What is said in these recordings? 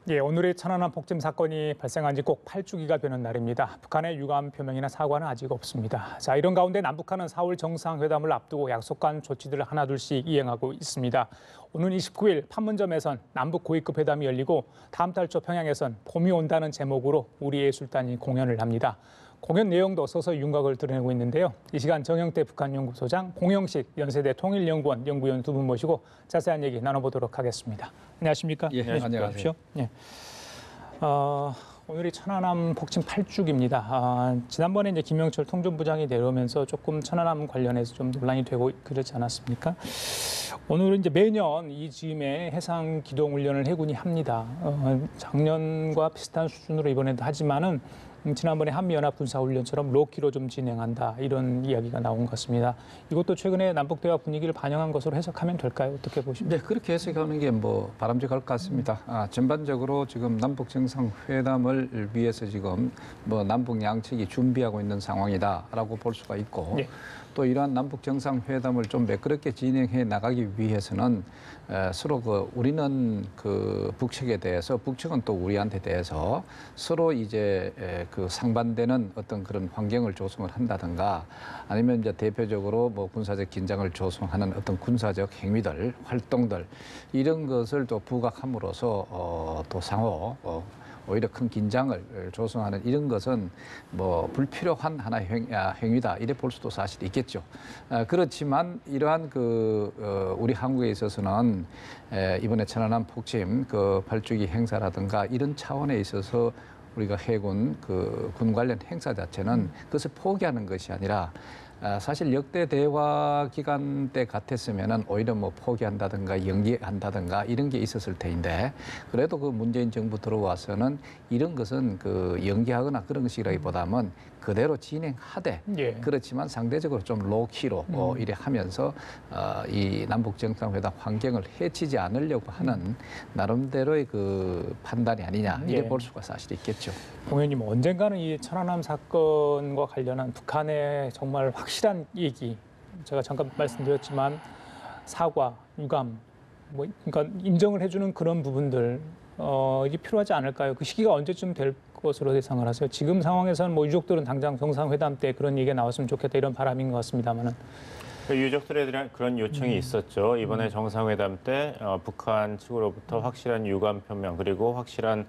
예, 오늘의 천안함 폭침 사건이 발생한 지 꼭 8주기가 되는 날입니다. 북한의 유감 표명이나 사과는 아직 없습니다. 자, 이런 가운데 남북한은 4월 정상회담을 앞두고 약속한 조치들을 하나둘씩 이행하고 있습니다. 오는 29일 판문점에선 남북 고위급 회담이 열리고 다음 달 초 평양에선 봄이 온다는 제목으로 우리 예술단이 공연을 합니다. 공연 내용도 서서히 윤곽을 드러내고 있는데요. 이 시간 정영태 북한연구소장, 공영식 연세대 통일연구원 연구위원 두 분 모시고 자세한 얘기 나눠보도록 하겠습니다. 안녕하십니까? 예, 안녕하세요. 예. 오늘이 천안함 폭침 8주기입니다. 지난번에 이제 김영철 통전부장이 내려오면서 조금 천안함 관련해서 좀 논란이 되고 그렇지 않았습니까? 오늘은 이제 매년 이 즈음에 해상 기동 훈련을 해군이 합니다. 작년과 비슷한 수준으로 이번에도 하지만은 지난번에 한미연합 군사훈련처럼 로키로 좀 진행한다 이런 이야기가 나온 것 같습니다. 이것도 최근에 남북대화 분위기를 반영한 것으로 해석하면 될까요? 어떻게 보십니까? 네, 그렇게 해석하는 게 뭐 바람직할 것 같습니다. 전반적으로 지금 남북 정상회담을 위해서 지금 뭐 남북 양측이 준비하고 있는 상황이다라고 볼 수가 있고 네. 또 이러한 남북 정상회담을 좀 매끄럽게 진행해 나가기 위해서는 서로 우리는 그 북측에 대해서 북측은 또 우리한테 대해서 서로 이제 그 상반되는 어떤 그런 환경을 조성을 한다든가 아니면 이제 대표적으로 뭐 군사적 긴장을 조성하는 어떤 군사적 행위들, 활동들 이런 것을 또 부각함으로써 또 상호 오히려 큰 긴장을 조성하는 이런 것은 뭐 불필요한 하나의 행위다 이래 볼 수도 사실 있겠죠. 그렇지만 이러한 우리 한국에 있어서는 이번에 천안함 폭침 그 8주기 행사라든가 이런 차원에 있어서 우리가 해군 군 관련 행사 자체는 그것을 포기하는 것이 아니라 사실 역대 대화 기간 때 같았으면은 오히려 뭐 포기한다든가 연기한다든가 이런 게 있었을 테인데 그래도 그 문재인 정부 들어와서는 이런 것은 연기하거나 그런 것이라기보다는 그대로 진행하되 예. 그렇지만 상대적으로 좀 로키로 이래 하면서 이 남북 정상회담 환경을 해치지 않으려고 하는 나름대로의 그 판단이 아니냐 이래 볼 수가 사실 있겠죠. 공연님 언젠가는 이 천안함 사건과 관련한 북한의 정말 확실한 얘기, 제가 잠깐 말씀드렸지만 사과, 유감, 뭐 그러니까 인정을 해주는 그런 부분들 이게 필요하지 않을까요? 그 시기가 언제쯤 될 것으로 예상을 하세요? 지금 상황에서는 뭐 유족들은 당장 정상회담 때 그런 얘기가 나왔으면 좋겠다 이런 바람인 것 같습니다만은. 그 유족들에 대한 그런 요청이 있었죠. 이번에 정상회담 때 북한 측으로부터 확실한 유감 표명 그리고 확실한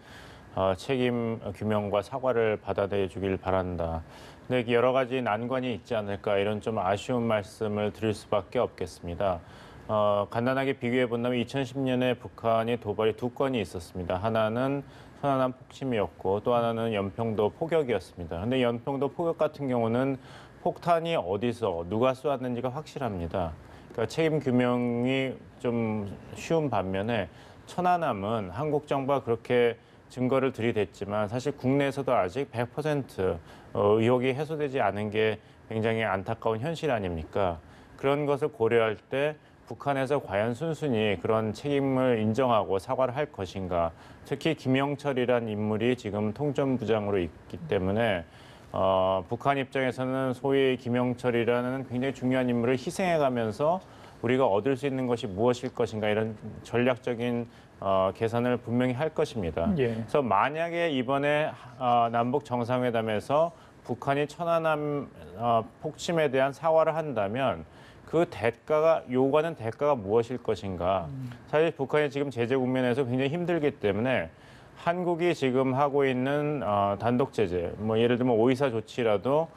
책임 규명과 사과를 받아내 주길 바란다. 근데 여러 가지 난관이 있지 않을까 이런 좀 아쉬운 말씀을 드릴 수밖에 없겠습니다. 간단하게 비교해 본다면 2010년에 북한이 도발이 두 건이 있었습니다. 하나는 천안함 폭침이었고 또 하나는 연평도 포격이었습니다. 근데 연평도 포격 같은 경우는 폭탄이 어디서 누가 쏘았는지가 확실합니다. 그러니까 책임 규명이 좀 쉬운 반면에 천안함은 한국 정부가 그렇게 증거를 들이댔지만 사실 국내에서도 아직 100% 의혹이 해소되지 않은 게 굉장히 안타까운 현실 아닙니까? 그런 것을 고려할 때 북한에서 과연 순순히 그런 책임을 인정하고 사과를 할 것인가. 특히 김영철이란 인물이 지금 통전부장으로 있기 때문에 북한 입장에서는 소위 김영철이라는 굉장히 중요한 인물을 희생해가면서 우리가 얻을 수 있는 것이 무엇일 것인가 이런 전략적인 계산을 분명히 할 것입니다. 예. 그래서 만약에 이번에 남북 정상회담에서 북한이 천안함 폭침에 대한 사과를 한다면 그 요구하는 대가가 무엇일 것인가. 사실 북한이 지금 제재 국면에서 굉장히 힘들기 때문에 한국이 지금 하고 있는 단독 제재, 뭐 예를 들면 오이사 조치라도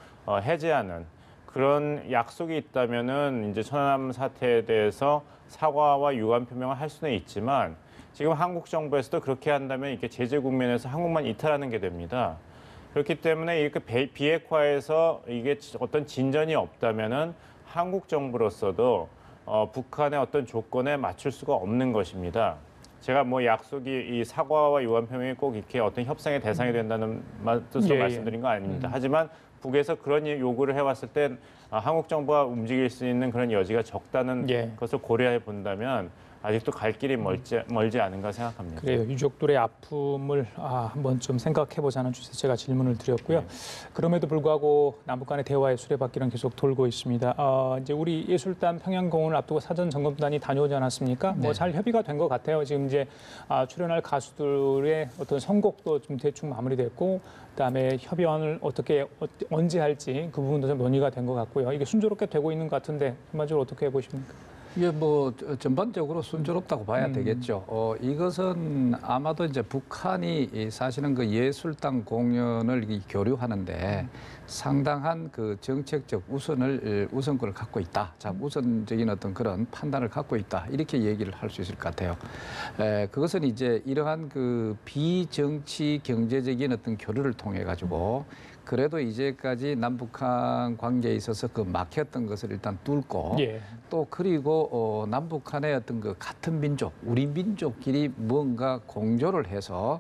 해제하는 그런 약속이 있다면은 이제 천안함 사태에 대해서 사과와 유감 표명을 할 수는 있지만 지금 한국 정부에서도 그렇게 한다면 이렇게 제재 국면에서 한국만 이탈하는 게 됩니다. 그렇기 때문에 이렇게 비핵화에서 이게 어떤 진전이 없다면은 한국 정부로서도 북한의 어떤 조건에 맞출 수가 없는 것입니다. 제가 뭐 약속이 이 사과와 유감 표명이 꼭 이렇게 어떤 협상의 대상이 된다는 뜻으로 말씀드린 거 아닙니다. 하지만 북에서 그런 요구를 해왔을 때 한국 정부가 움직일 수 있는 그런 여지가 적다는 것을 고려해 본다면 아직도 갈 길이 멀지 않은가 생각합니다. 그래요. 유족들의 아픔을 한번 좀 생각해보자는 주제에서 제가 질문을 드렸고요. 네. 그럼에도 불구하고 남북 간의 대화의 수레바퀴는 계속 돌고 있습니다. 이제 우리 예술단 평양공연을 앞두고 사전 점검단이 다녀오지 않았습니까? 네. 뭐 잘 협의가 된 것 같아요. 지금 이제 출연할 가수들의 어떤 선곡도 좀 대충 마무리됐고, 그다음에 협의안을 언제 할지 그 부분도 좀 논의가 된 것 같고요. 이게 순조롭게 되고 있는 것 같은데 전반적으로 어떻게 보십니까? 이게 뭐 전반적으로 순조롭다고 봐야 되겠죠. 이것은 아마도 이제 북한이 사실은 그 예술단 공연을 교류하는데 상당한 그 정책적 우선권을 갖고 있다. 자, 우선적인 어떤 그런 판단을 갖고 있다. 이렇게 얘기를 할 수 있을 것 같아요. 그것은 이제 이러한 그 비정치 경제적인 어떤 교류를 통해 가지고 그래도 이제까지 남북한 관계에 있어서 그 막혔던 것을 일단 뚫고 예. 또 그리고 남북한의 어떤 그 같은 민족, 우리 민족끼리 뭔가 공조를 해서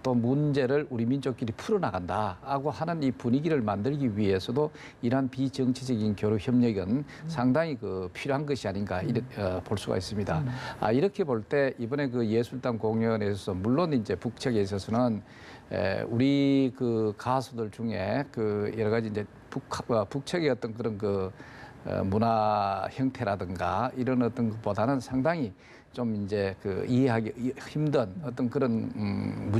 또 문제를 우리 민족끼리 풀어나간다라고 하는 이 분위기를 만들기 위해서도 이러한 비정치적인 교류 협력은 상당히 그 필요한 것이 아닌가 볼 수가 있습니다. 이렇게 볼 때 이번에 그 예술단 공연에 있어서 물론 이제 북측에 있어서는 우리 그 가수들 중에 그 여러 가지 이제 북측의 어떤 그런 그 문화 형태라든가 이런 어떤 것보다는 상당히 좀 이제 그 이해하기 힘든 어떤 그런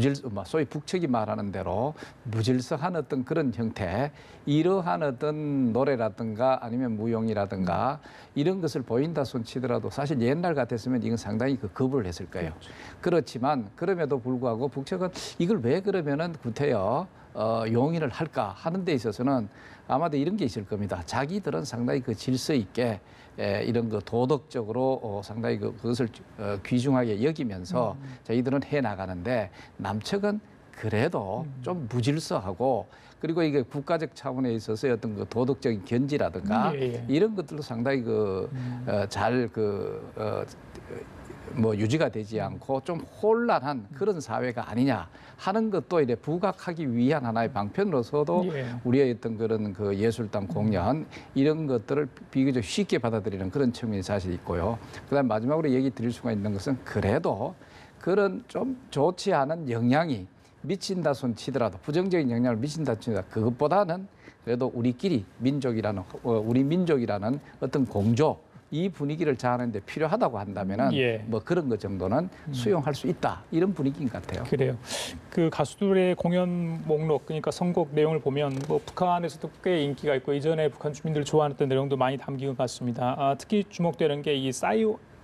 소위 북측이 말하는 대로 무질서한 어떤 그런 형태, 이러한 어떤 노래라든가 아니면 무용이라든가 이런 것을 보인다 손치더라도 사실 옛날 같았으면 이건 상당히 그 거부를 했을 거예요. 그렇지만 그럼에도 불구하고 북측은 이걸 왜 그러면은 구태여 용인을 할까 하는 데 있어서는 아마도 이런 게 있을 겁니다. 자기들은 상당히 그 질서 있게 이런 거 도덕적으로 상당히 그것을 귀중하게 여기면서 저희들은 해 나가는데 남측은 그래도 좀 무질서하고 그리고 이게 국가적 차원에 있어서 어떤 그 도덕적인 견지라든가 이런 것들도 상당히 유지가 되지 않고 좀 혼란한 그런 사회가 아니냐 하는 것도 이제 부각하기 위한 하나의 방편으로서도 우리의 어떤 그런 그 예술단 공연 이런 것들을 비교적 쉽게 받아들이는 그런 측면이 사실 있고요. 그다음 마지막으로 얘기 드릴 수가 있는 것은 그래도 그런 좀 좋지 않은 영향이 미친다 손 치더라도 부정적인 영향을 미친다 치더라도 그것보다는 그래도 우리 민족이라는 어떤 공조 이 분위기를 자아내는데 필요하다고 한다면은 뭐 그런 것 정도는 수용할 수 있다 이런 분위기인 것 같아요. 그래요. 그 가수들의 공연 목록 그러니까 선곡 내용을 보면 뭐 북한에서도 꽤 인기가 있고 이전에 북한 주민들을 좋아했던 내용도 많이 담긴 것 같습니다. 특히 주목되는 게 이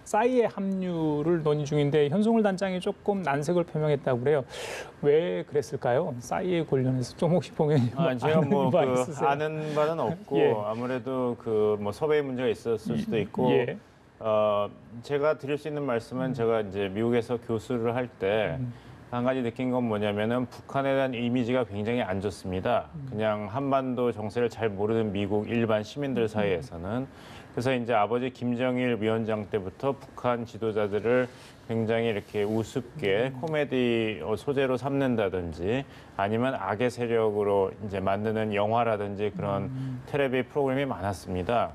싸이의 합류를 논의 중인데 현송월 단장이 조금 난색을 표명했다고 그래요. 왜 그랬을까요? 싸이에 관련해서 좀 혹시 보면 제가 아는 바는 없고 아무래도 그 뭐 섭외 문제가 있었을 수도 있고 제가 드릴 수 있는 말씀은 제가 이제 미국에서 교수를 할 때 한 가지 느낀 건 뭐냐면은 북한에 대한 이미지가 굉장히 안 좋습니다. 그냥 한반도 정세를 잘 모르는 미국 일반 시민들 사이에서는. 그래서 이제 아버지 김정일 위원장 때부터 북한 지도자들을 굉장히 이렇게 우습게 코미디 소재로 삼는다든지 아니면 악의 세력으로 이제 만드는 영화라든지 그런 텔레비 프로그램이 많았습니다.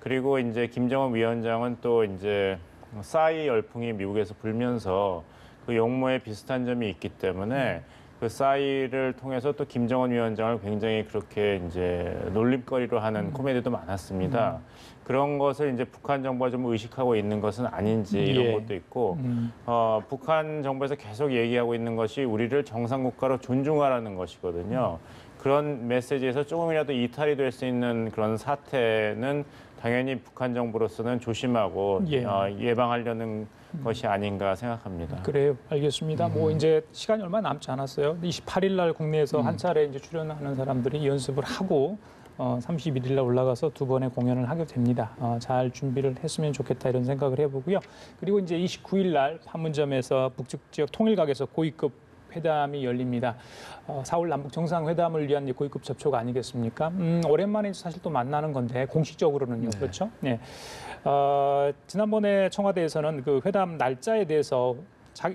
그리고 이제 김정은 위원장은 또 이제 싸이 열풍이 미국에서 불면서 그 용모에 비슷한 점이 있기 때문에 그 싸이를 통해서 또 김정은 위원장을 굉장히 그렇게 이제 놀림거리로 하는 코미디도 많았습니다. 그런 것을 이제 북한 정부가 좀 의식하고 있는 것은 아닌지 이런 것도 있고 북한 정부에서 계속 얘기하고 있는 것이 우리를 정상국가로 존중하라는 것이거든요. 그런 메시지에서 조금이라도 이탈이 될 수 있는 그런 사태는 당연히 북한 정부로서는 조심하고 예방하려는 것이 아닌가 생각합니다. 그래요. 알겠습니다. 뭐 이제 시간이 얼마 남지 않았어요. 28일 날 국내에서 한 차례 이제 출연하는 사람들이 연습을 하고 31일 날 올라가서 두 번의 공연을 하게 됩니다. 잘 준비를 했으면 좋겠다 이런 생각을 해보고요. 그리고 이제 29일 날 판문점에서 북측 지역 통일각에서 고위급 회담이 열립니다. 4월 남북 정상회담을 위한 고위급 접촉 아니겠습니까? 오랜만에 사실 또 만나는 건데 공식적으로는요, 그렇죠? 네. 지난번에 청와대에서는 그 회담 날짜에 대해서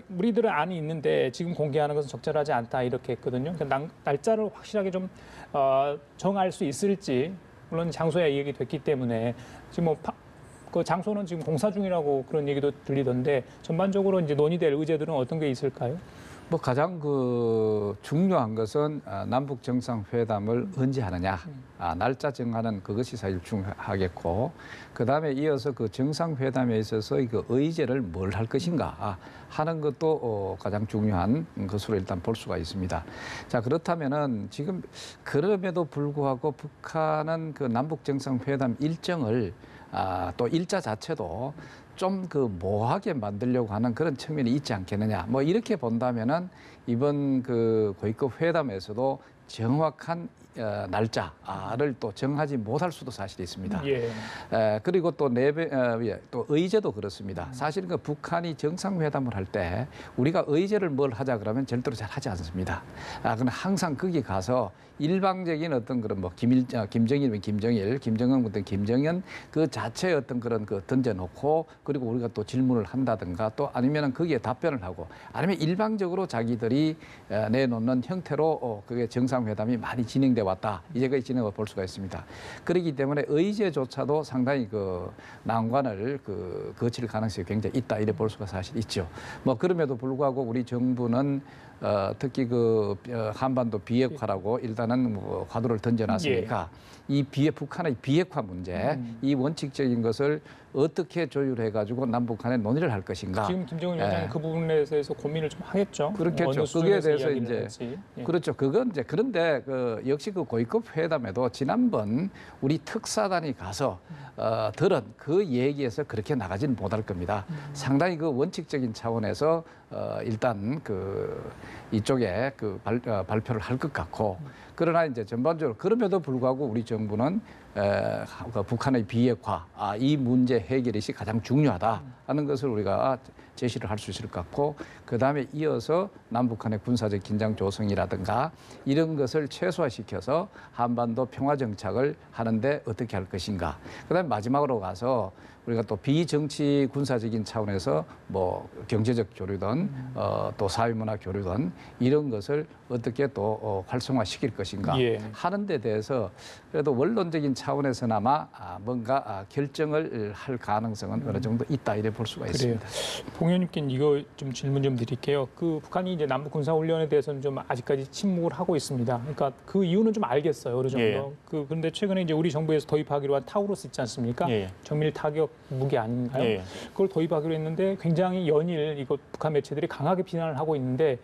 우리들은 안이 있는데 지금 공개하는 것은 적절하지 않다 이렇게 했거든요. 그러니까 날짜를 확실하게 좀 정할 수 있을지 물론 장소에 얘기됐기 때문에 지금 뭐 그 장소는 지금 공사 중이라고 그런 얘기도 들리던데 전반적으로 이제 논의될 의제들은 어떤 게 있을까요? 뭐 가장 그 중요한 것은 남북 정상회담을 언제 하느냐, 날짜 정하는 그것이 사실 중요하겠고, 그 다음에 이어서 그 정상회담에 있어서 그 의제를 뭘 할 것인가 하는 것도 가장 중요한 것으로 일단 볼 수가 있습니다. 자, 그렇다면은 지금 그럼에도 불구하고 북한은 그 남북 정상회담 일정을 또 일자 자체도 좀 그 모호하게 만들려고 하는 그런 측면이 있지 않겠느냐. 뭐 이렇게 본다면은 이번 그 고위급 회담에서도 정확한 날짜를 또 정하지 못할 수도 사실 있습니다. 예. 그리고 또 또 의제도 그렇습니다. 사실은 그 북한이 정상회담을 할 때 우리가 의제를 뭘 하자 그러면 절대로 잘 하지 않습니다. 그건 항상 거기 가서 일방적인 어떤 그런 뭐 김정일이면 김정일, 김정은부터 김정은 그 자체의 어떤 그런 그 던져놓고 그리고 우리가 또 질문을 한다든가 또 아니면은 거기에 답변을 하고 아니면 일방적으로 자기들이 내놓는 형태로 그게 정상회담이 많이 진행돼 왔다. 이제까지 진행을 볼 수가 있습니다. 그렇기 때문에 의제조차도 상당히 그 난관을 거칠 가능성이 굉장히 있다. 이래 볼 수가 사실 있죠. 뭐 그럼에도 불구하고 우리 정부는 특히 그 한반도 비핵화라고 일단은 뭐 화두를 던져놨으니까 이 북한의 비핵화 문제, 이 원칙적인 것을 어떻게 조율해가지고 남북한에 논의를 할 것인가. 지금 김정은 위원장이 그 부분에 대해서 고민을 좀 하겠죠. 그렇겠죠. 어느 거기에 수준에서 대해서 이야기를 이제 할지. 예. 그렇죠. 그건 이제 그런데 그 역시 그 고위급 회담에도 지난번 우리 특사단이 가서 들은 그 얘기에서 그렇게 나가지는 못할 겁니다. 상당히 그 원칙적인 차원에서 일단 그 이쪽에 그 발표를 할 것 같고 그러나 이제 전반적으로 그럼에도 불구하고 우리 정부는 그 북한의 비핵화 이 문제 해결이 가장 중요하다 하는 것을 우리가 제시를 할 수 있을 것 같고 그다음에 이어서 남북한의 군사적 긴장 조성이라든가 이런 것을 최소화시켜서 한반도 평화 정착을 하는데 어떻게 할 것인가. 그다음에 마지막으로 가서 우리가 또 비정치 군사적인 차원에서 뭐 경제적 교류든 또 사회문화 교류든 이런 것을 어떻게 또 활성화시킬 것인가 하는 데 대해서 그래도 원론적인 차원에서나마 뭔가 결정을 할 가능성은 어느 정도 있다 이래 볼 수가 있습니다. 봉 의원님께는 이거 좀 질문 좀 드릴게요. 그 북한이 이제 남북 군사 훈련에 대해서는 좀 아직까지 침묵을 하고 있습니다. 그러니까 그 이유는 좀 알겠어요, 어느 정도. 그런데 최근에 이제 우리 정부에서 도입하기로 한 타우루스 있지 않습니까? 정밀 타격 무기 아닌가요? 그걸 도입하기로 했는데 굉장히 연일 이거 북한 매체들이 강하게 비난을 하고 있는데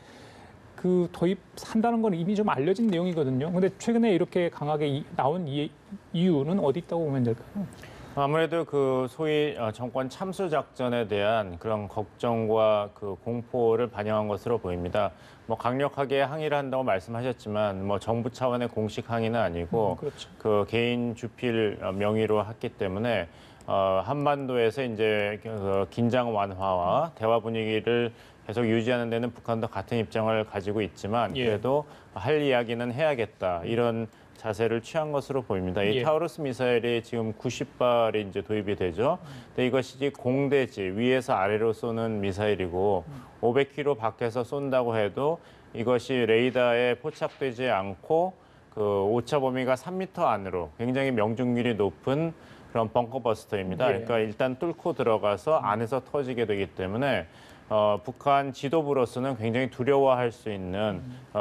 그 도입한다는 건 이미 좀 알려진 내용이거든요. 근데 최근에 이렇게 강하게 나온 이유는 어디 있다고 보면 될까요? 아무래도 그 소위 정권 참수 작전에 대한 그런 걱정과 그 공포를 반영한 것으로 보입니다. 뭐 강력하게 항의를 한다고 말씀하셨지만 뭐 정부 차원의 공식 항의는 아니고 그렇죠. 그 개인 주필 명의로 했기 때문에 한반도에서 이제 그 긴장 완화와 대화 분위기를 계속 유지하는 데는 북한도 같은 입장을 가지고 있지만 그래도 할 이야기는 해야겠다 이런 자세를 취한 것으로 보입니다. 이 타우루스 미사일이 지금 90발이 이제 도입이 되죠. 근데 이것이 공대지 위에서 아래로 쏘는 미사일이고 500km 밖에서 쏜다고 해도 이것이 레이더에 포착되지 않고 그 오차 범위가 3m 안으로 굉장히 명중률이 높은 그런 벙커버스터입니다. 그러니까 일단 뚫고 들어가서 안에서 터지게 되기 때문에 북한 지도부로서는 굉장히 두려워할 수 있는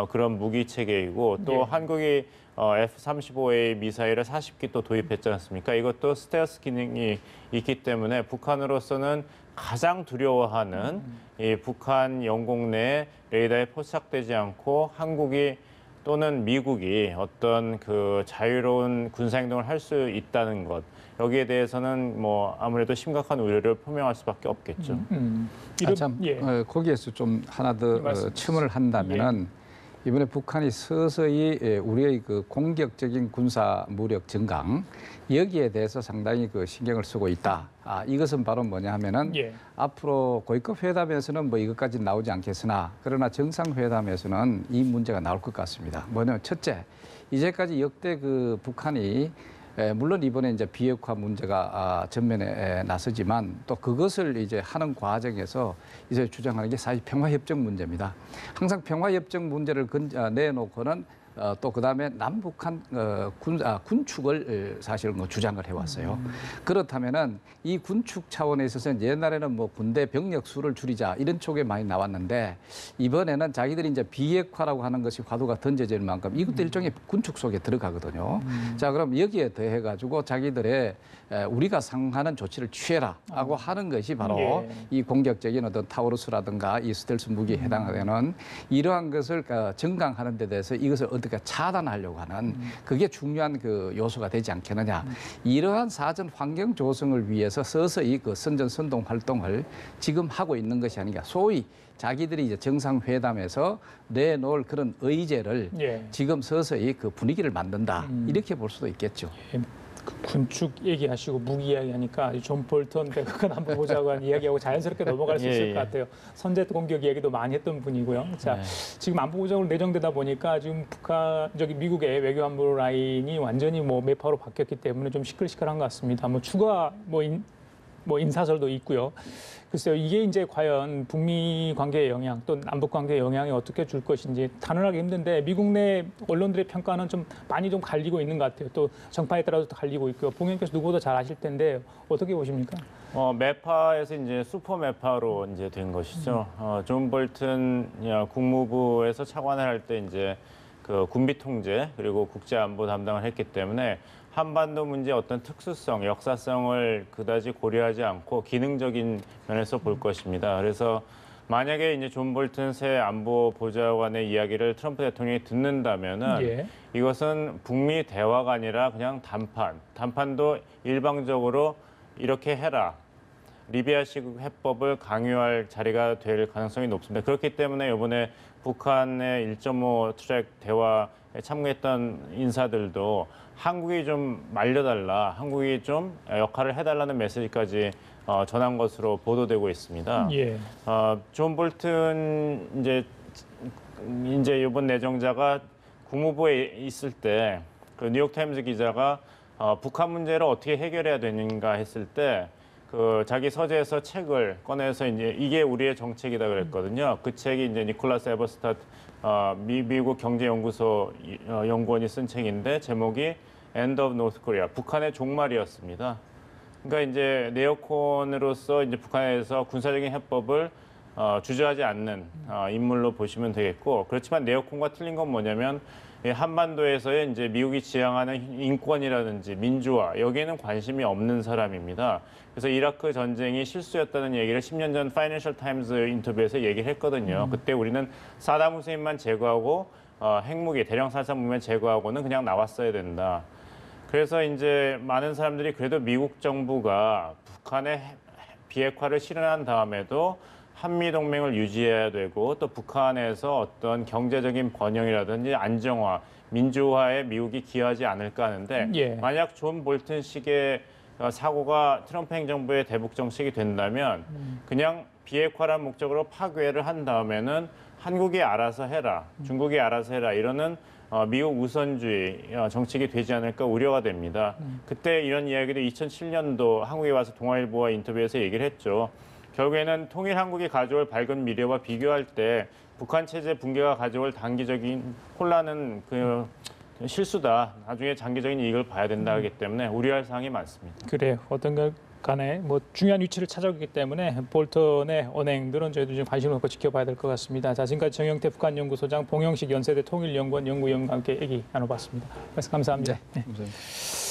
그런 무기 체계이고 또 한국이 F-35A 미사일을 40기 또 도입했지 않습니까? 이것도 스텔스 기능이 있기 때문에 북한으로서는 가장 두려워하는 이 북한 영공 내 레이더에 포착되지 않고 한국이 또는 미국이 어떤 그 자유로운 군사 행동을 할 수 있다는 것. 여기에 대해서는 뭐 아무래도 심각한 우려를 표명할 수밖에 없겠죠. 거기에서 좀 하나 더 첨언을 한다면은 이번에 북한이 서서히 우리의 그 공격적인 군사 무력 증강 여기에 대해서 상당히 그 신경을 쓰고 있다. 이것은 바로 뭐냐 하면은 앞으로 고위급 회담에서는 뭐 이것까지 나오지 않겠으나 그러나 정상회담에서는 이 문제가 나올 것 같습니다. 뭐냐면 첫째, 이제까지 역대 그 북한이 물론 이번에 이제 비핵화 문제가 전면에 나서지만 또 그것을 이제 하는 과정에서 이제 주장하는 게 사실 평화협정 문제입니다. 항상 평화협정 문제를 내놓고는 또 그다음에 남북한 군축을 사실 뭐 주장을 해왔어요. 그렇다면은 이 군축 차원에 있어서는 옛날에는 뭐 군대 병력 수를 줄이자 이런 쪽에 많이 나왔는데 이번에는 자기들이 이제 비핵화라고 하는 것이 화두가 던져질 만큼 이것도 일종의 군축 속에 들어가거든요. 자, 그럼 여기에 더해 가지고 자기들의 우리가 상하는 조치를 취해라라고 하는 것이 바로 예. 이 공격적인 어떤 타우루스라든가 이 스텔스 무기에 해당되는 이러한 것을 정강하는 데 대해서 이것을 어떻게 차단하려고 하는 그게 중요한 그 요소가 되지 않겠느냐. 이러한 사전 환경 조성을 위해서 서서히 그 선전선동 활동을 지금 하고 있는 것이 아닌가. 소위 자기들이 이제 정상회담에서 내놓을 그런 의제를 예. 지금 서서히 그 분위기를 만든다. 이렇게 볼 수도 있겠죠. 그 군축 얘기하시고 무기 이야기하니까 존 볼턴 백악관 한번 보자고 한 이야기하고 자연스럽게 넘어갈 수 있을 것 같아요. 선제 공격 이야기도 많이 했던 분이고요. 자, 지금 안보보좌관으로 내정되다 보니까 지금 미국의 외교안보 라인이 완전히 뭐 매파로 바뀌었기 때문에 좀 시끌시끌한 것 같습니다. 뭐 추가 인사설도 있고요. 글쎄요, 이게 이제 과연 북미 관계의 영향, 또 남북 관계의 영향이 어떻게 줄 것인지 단언하기 힘든데 미국 내 언론들의 평가는 좀 많이 좀 갈리고 있는 것 같아요. 또 정파에 따라서 또 갈리고 있고요. 봉 의원께서 누구보다 잘 아실 텐데 어떻게 보십니까? 매파에서 이제 슈퍼 매파로 이제 된 것이죠. 존 볼튼 국무부에서 차관을 할 때 이제 그 군비 통제 그리고 국제 안보 담당을 했기 때문에 한반도 문제의 어떤 특수성, 역사성을 그다지 고려하지 않고 기능적인 면에서 볼 것입니다. 그래서 만약에 이제 존 볼튼 새 안보 보좌관의 이야기를 트럼프 대통령이 듣는다면은 예. 이것은 북미 대화가 아니라 그냥 단판도 일방적으로 이렇게 해라. 리비아식 해법을 강요할 자리가 될 가능성이 높습니다. 그렇기 때문에 이번에 북한의 1.5 트랙 대화에 참가했던 인사들도 한국이 좀 말려달라, 한국이 좀 역할을 해달라는 메시지까지 전한 것으로 보도되고 있습니다. 예. 존 볼튼 이제 이번 내정자가 국무부에 있을 때 그 뉴욕타임즈 기자가 북한 문제를 어떻게 해결해야 되는가 했을 때 그 자기 서재에서 책을 꺼내서 이제 이게 우리의 정책이다 그랬거든요. 그 책이 이제 니콜라스 에버스타트 미국 경제연구소 연구원이 쓴 책인데 제목이 End of North Korea, 북한의 종말이었습니다. 그러니까 이제 네오콘으로서 이제 북한에서 군사적인 해법을 주저하지 않는 인물로 보시면 되겠고, 그렇지만 네오콘과 틀린 건 뭐냐면 한반도에서의 이제 미국이 지향하는 인권이라든지 민주화 여기에는 관심이 없는 사람입니다. 그래서 이라크 전쟁이 실수였다는 얘기를 10년 전 파이낸셜 타임즈 인터뷰에서 얘기를 했거든요. 그때 우리는 사담 후세인만 제거하고 핵무기 대량 살상 무기만 제거하고는 그냥 나왔어야 된다. 그래서 이제 많은 사람들이 그래도 미국 정부가 북한의 비핵화를 실현한 다음에도 한미 동맹을 유지해야 되고 또 북한에서 어떤 경제적인 번영이라든지 안정화, 민주화에 미국이 기여하지 않을까 하는데 예. 만약 존 볼튼식의 사고가 트럼프 행정부의 대북 정책이 된다면 그냥 비핵화란 목적으로 파괴를 한 다음에는 한국이 알아서 해라, 중국이 알아서 해라 이러는 미국 우선주의 정책이 되지 않을까 우려가 됩니다. 그때 이런 이야기도 2007년도 한국에 와서 동아일보와 인터뷰에서 얘기를 했죠. 결국에는 통일 한국이 가져올 밝은 미래와 비교할 때 북한 체제 붕괴가 가져올 단기적인 혼란은 그 실수다. 나중에 장기적인 이익을 봐야 된다 하기 때문에 우려할 사항이 많습니다. 그래요. 어떤 것 간에 뭐 중요한 위치를 찾아오기 때문에 볼턴의 언행들은 저희도 좀 관심을 갖고 지켜봐야 될 것 같습니다. 자, 지금까지 정영태 북한연구소장, 봉영식 연세대 통일연구원 연구위원과 함께 얘기 나눠봤습니다. 말씀 감사합니다. 네. 감사합니다.